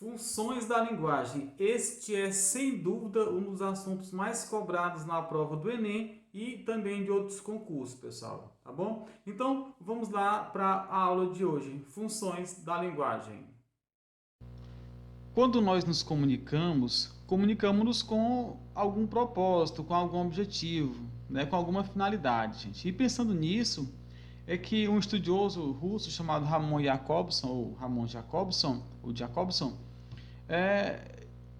Funções da linguagem. Este é, sem dúvida, um dos assuntos mais cobrados na prova do Enem e também de outros concursos, pessoal, tá bom? Então, vamos lá para a aula de hoje. Funções da linguagem. Quando nós nos comunicamos, comunicamos-nos com algum propósito, com algum objetivo, né, com alguma finalidade, gente. E pensando nisso, é que um estudioso russo chamado Ramon Jacobson,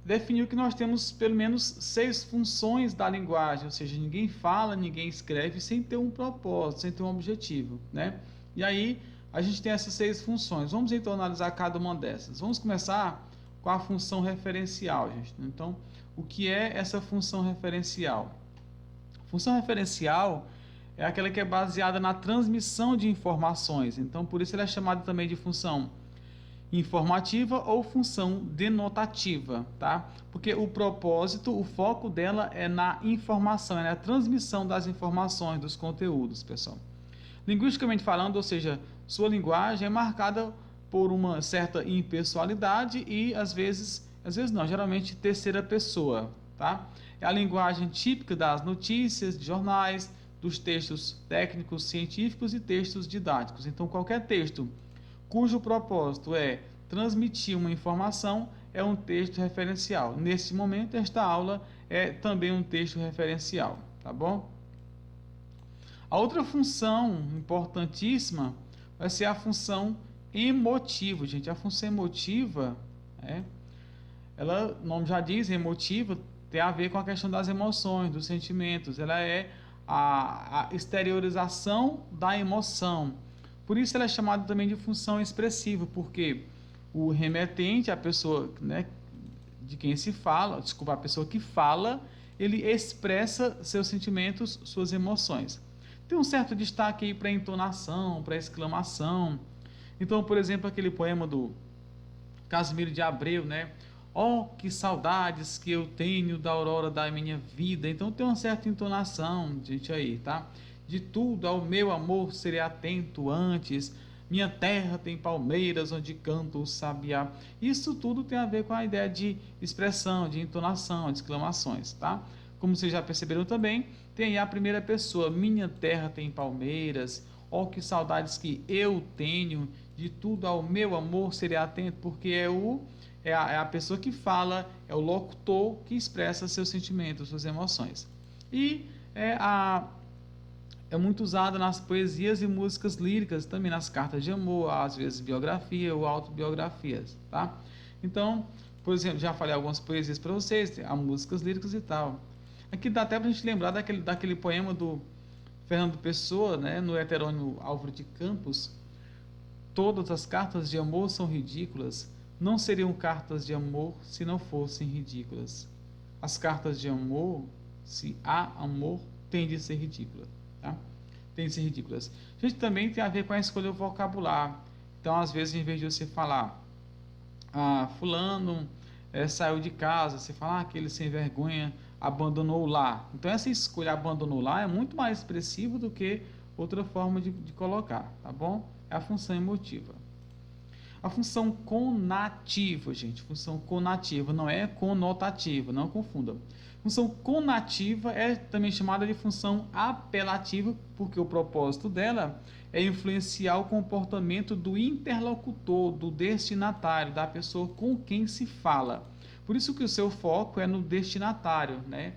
definiu que nós temos pelo menos 6 funções da linguagem, ou seja, ninguém fala, ninguém escreve sem ter um propósito, sem ter um objetivo, né? E aí a gente tem essas 6 funções. Vamos então analisar cada uma dessas. Vamos começar com a função referencial, gente. Então, o que é essa função referencial? Função referencial é aquela que é baseada na transmissão de informações. Então, por isso ela é chamada também de função informativa ou função denotativa, tá? Porque o propósito, o foco dela é na informação, é na transmissão das informações, dos conteúdos, pessoal. Linguisticamente falando, ou seja, sua linguagem é marcada por uma certa impessoalidade e às vezes não, geralmente terceira pessoa, tá? É a linguagem típica das notícias, de jornais, dos textos técnicos, científicos e textos didáticos. Então, qualquer texto cujo propósito é transmitir uma informação é um texto referencial. Nesse momento, esta aula é também um texto referencial, tá bom? A outra função importantíssima vai ser a função emotiva, gente. A função emotiva, ela, o nome já diz, emotiva, tem a ver com a questão das emoções, dos sentimentos. Ela é a exteriorização da emoção. Por isso ela é chamada também de função expressiva, porque o remetente, a pessoa, né, de quem se fala, desculpa, a pessoa que fala, ele expressa seus sentimentos, suas emoções. Tem um certo destaque aí para a entonação, para a exclamação. Então, por exemplo, aquele poema do Casimiro de Abreu, né? Oh, que saudades que eu tenho da aurora da minha vida. Então tem uma certa entonação, gente, aí, tá? De tudo ao meu amor serei atento antes. Minha terra tem palmeiras onde canta o sabiá. Isso tudo tem a ver com a ideia de expressão, de entonação, de exclamações, tá? Como vocês já perceberam também, tem aí a primeira pessoa. Minha terra tem palmeiras. Oh, que saudades que eu tenho de tudo ao meu amor serei atento, porque é a pessoa que fala, é o locutor que expressa seus sentimentos, suas emoções. E é muito usada nas poesias e músicas líricas, também nas cartas de amor, às vezes biografia ou autobiografias, tá? Então, por exemplo, já falei algumas poesias para vocês, há músicas líricas e tal. Aqui dá até para a gente lembrar daquele poema do Fernando Pessoa, né, no heterônimo Álvaro de Campos. Todas as cartas de amor são ridículas. Não seriam cartas de amor se não fossem ridículas. As cartas de amor, se há amor, têm de ser ridículas, tá? Tem de ser ridículas. A gente também tem a ver com a escolha do vocabulário. Então, às vezes, em vez de você falar, fulano saiu de casa, você fala, aquele sem vergonha abandonou lá. Então, essa escolha abandonou lá é muito mais expressivo do que outra forma de colocar, tá bom? É a função emotiva. A função conativa, gente, função conativa, não é conotativa, não confunda. Função conativa é também chamada de função apelativa, porque o propósito dela é influenciar o comportamento do interlocutor, do destinatário, da pessoa com quem se fala. Por isso que o seu foco é no destinatário, né?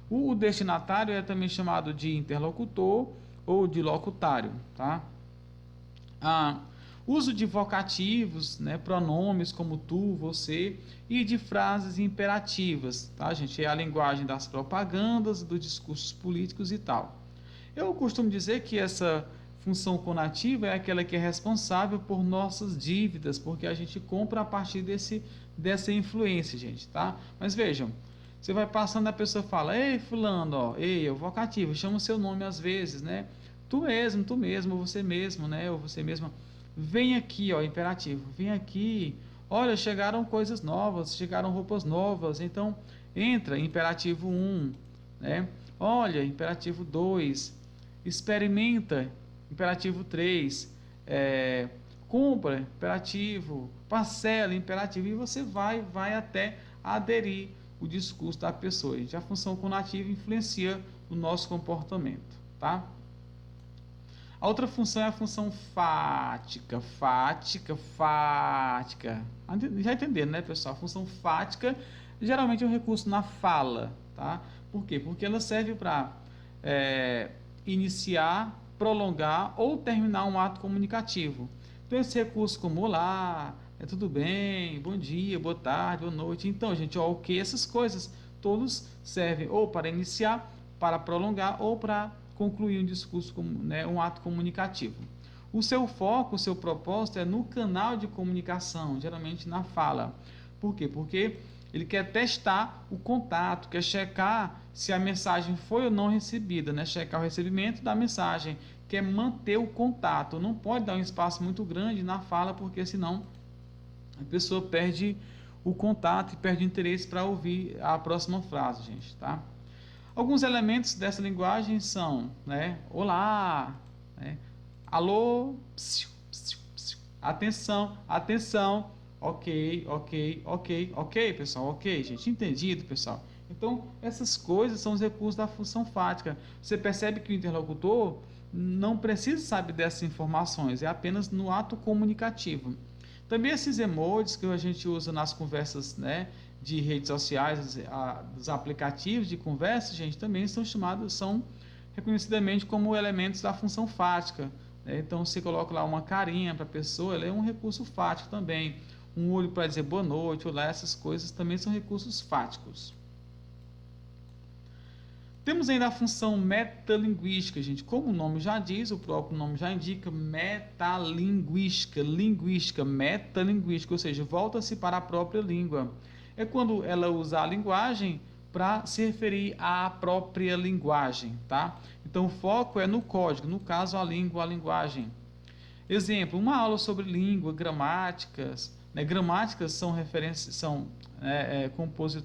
O destinatário é também chamado de interlocutor ou de locutário, tá? Uso de vocativos, né, pronomes como tu, você e de frases imperativas, tá, gente? É a linguagem das propagandas, dos discursos políticos e tal. Eu costumo dizer que essa função conativa é aquela que é responsável por nossas dívidas, porque a gente compra a partir dessa influência, gente, tá? Mas vejam, você vai passando, a pessoa fala, ei, fulano, ó, ei, é o vocativo, chama o seu nome às vezes, né? Tu mesmo, você mesmo, né? Ou você mesma. Vem aqui, ó, imperativo. Vem aqui. Olha, chegaram coisas novas, chegaram roupas novas. Então, entra, imperativo um, né? Olha, imperativo 2. Experimenta, imperativo 3. compra, imperativo, parcela, imperativo, e você vai até aderir o discurso da pessoa. A função conativa influencia o nosso comportamento, tá? A outra função é a função fática. Já entenderam, né, pessoal? A função fática geralmente é um recurso na fala, tá? Por quê? Porque ela serve para iniciar, prolongar ou terminar um ato comunicativo. Então, esse recurso como olá, tudo bem, bom dia, boa tarde, boa noite. Então, gente, ó, ok, essas coisas todos servem ou para iniciar, para prolongar ou para concluir um discurso, né, um ato comunicativo. O seu foco, o seu propósito é no canal de comunicação, geralmente na fala. Por quê? Porque ele quer testar o contato, quer checar se a mensagem foi ou não recebida, né? Checar o recebimento da mensagem, quer manter o contato. Não pode dar um espaço muito grande na fala, porque senão a pessoa perde o contato e perde o interesse para ouvir a próxima frase, gente, tá? Alguns elementos dessa linguagem são, né, olá, né, alô, psiu, psiu, psiu, atenção, atenção, ok, pessoal, ok, gente, entendido, pessoal? Então, essas coisas são os recursos da função fática. Você percebe que o interlocutor não precisa saber dessas informações, é apenas no ato comunicativo. Também esses emojis que a gente usa nas conversas, né, de redes sociais, dos aplicativos de conversa, gente, também são reconhecidamente como elementos da função fática, né? Então, você coloca lá uma carinha para a pessoa, ela é um recurso fático também. Um olho para dizer boa noite, olá, essas coisas também são recursos fáticos. Temos ainda a função metalinguística, gente. Como o nome já diz, o próprio nome já indica, metalinguística, metalinguística, ou seja, volta-se para a própria língua. É quando ela usa a linguagem para se referir à própria linguagem, tá? Então o foco é no código, no caso a língua, a linguagem. Exemplo, uma aula sobre língua, gramáticas, né? Gramáticas são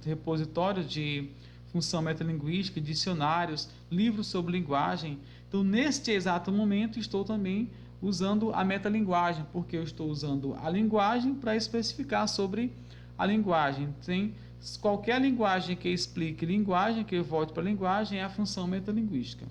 repositórios de função metalinguística, dicionários, livros sobre linguagem. Então, neste exato momento, estou também usando a metalinguagem, porque eu estou usando a linguagem para especificar sobre a linguagem. Tem qualquer linguagem que explique linguagem, que eu volte para a linguagem, é a função metalinguística.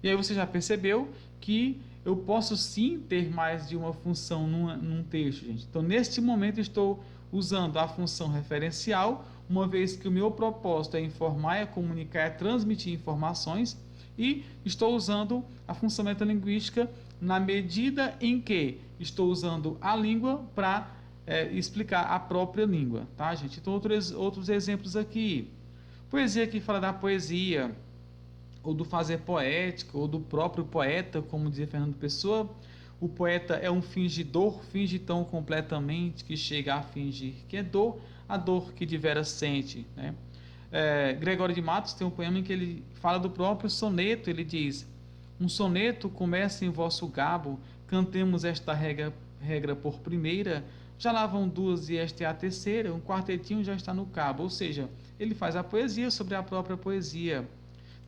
E aí você já percebeu que eu posso sim ter mais de uma função num texto, gente. Então, neste momento, estou usando a função referencial, uma vez que o meu propósito é informar, é comunicar, é transmitir informações, e estou usando a função metalinguística na medida em que estou usando a língua para explicar a própria língua, tá, gente? Então, outros exemplos aqui. Poesia que fala da poesia, ou do fazer poética, ou do próprio poeta, como dizia Fernando Pessoa. O poeta é um fingidor, finge tão completamente que chega a fingir que é dor, a dor que de veras sente, né? Gregório de Matos tem um poema em que ele fala do próprio soneto. Ele diz: um soneto começa em vosso gabo, cantemos esta regra por primeira, já lá vão duas e esta é a terceira, um quartetinho já está no cabo. Ou seja, ele faz a poesia sobre a própria poesia.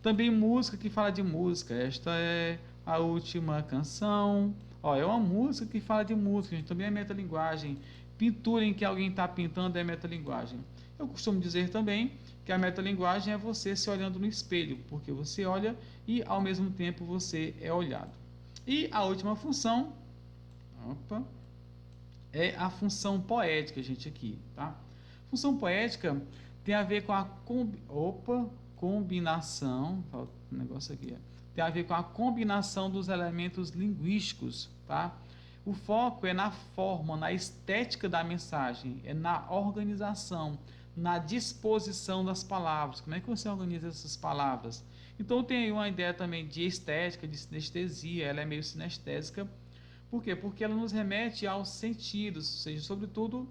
Também música que fala de música. Esta é a última canção. Ó, é uma música que fala de música, gente. Também é metalinguagem. Pintura em que alguém está pintando é metalinguagem. Eu costumo dizer também que a metalinguagem é você se olhando no espelho, porque você olha e ao mesmo tempo você é olhado. E a última função, é a função poética, gente, aqui, tá? Função poética tem a ver com a combinação, falta um negócio aqui, tem a ver com a combinação dos elementos linguísticos, tá? O foco é na forma, na estética da mensagem, é na organização, na disposição das palavras. Como é que você organiza essas palavras? Então tem aí uma ideia também de estética, de sinestesia, ela é meio sinestésica. Por quê? Porque ela nos remete aos sentidos, ou seja, sobretudo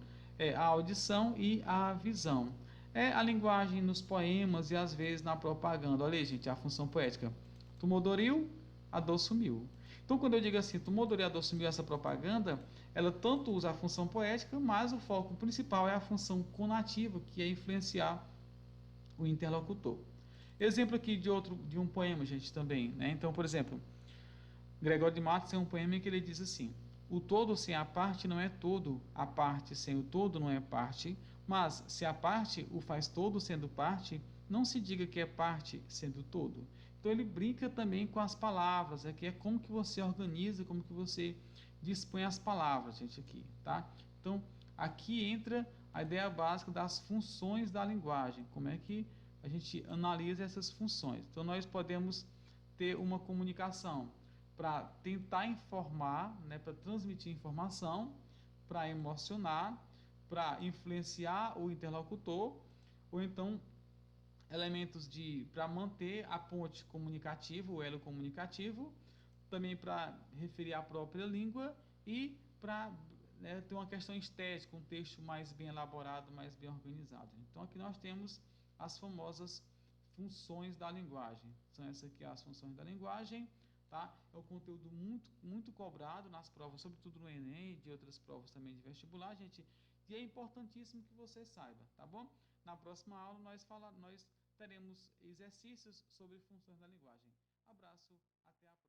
a audição e a visão. É a linguagem nos poemas e às vezes na propaganda. Olha aí, gente, a função poética. Tomou Doril, a dor sumiu. Então, quando eu digo assim, tomou Doril, a dor sumiu, essa propaganda, ela tanto usa a função poética, mas o foco principal é a função conativa, que é influenciar o interlocutor. Exemplo aqui de um poema, gente, também, né? Então, por exemplo, Gregório de Matos tem um poema em que ele diz assim: O todo sem a parte não é todo, a parte sem o todo não é parte, mas se a parte o faz todo sendo parte, não se diga que é parte sendo todo. Então ele brinca também com as palavras, que é como que você organiza, como que você dispõe as palavras, gente, aqui, tá? Então, aqui entra a ideia básica das funções da linguagem, como é que a gente analisa essas funções. Então, nós podemos ter uma comunicação para tentar informar, né, para transmitir informação, para emocionar, para influenciar o interlocutor, ou então elementos de para manter a ponte comunicativa, o elo comunicativo, também para referir à própria língua e para, né, ter uma questão estética, um texto mais bem elaborado, mais bem organizado. Então aqui nós temos as famosas funções da linguagem. São essas aqui as funções da linguagem, tá? É um conteúdo muito cobrado nas provas, sobretudo no Enem e de outras provas também de vestibular, gente. E é importantíssimo que você saiba, tá bom? Na próxima aula nós teremos exercícios sobre funções da linguagem. Abraço, até a próxima.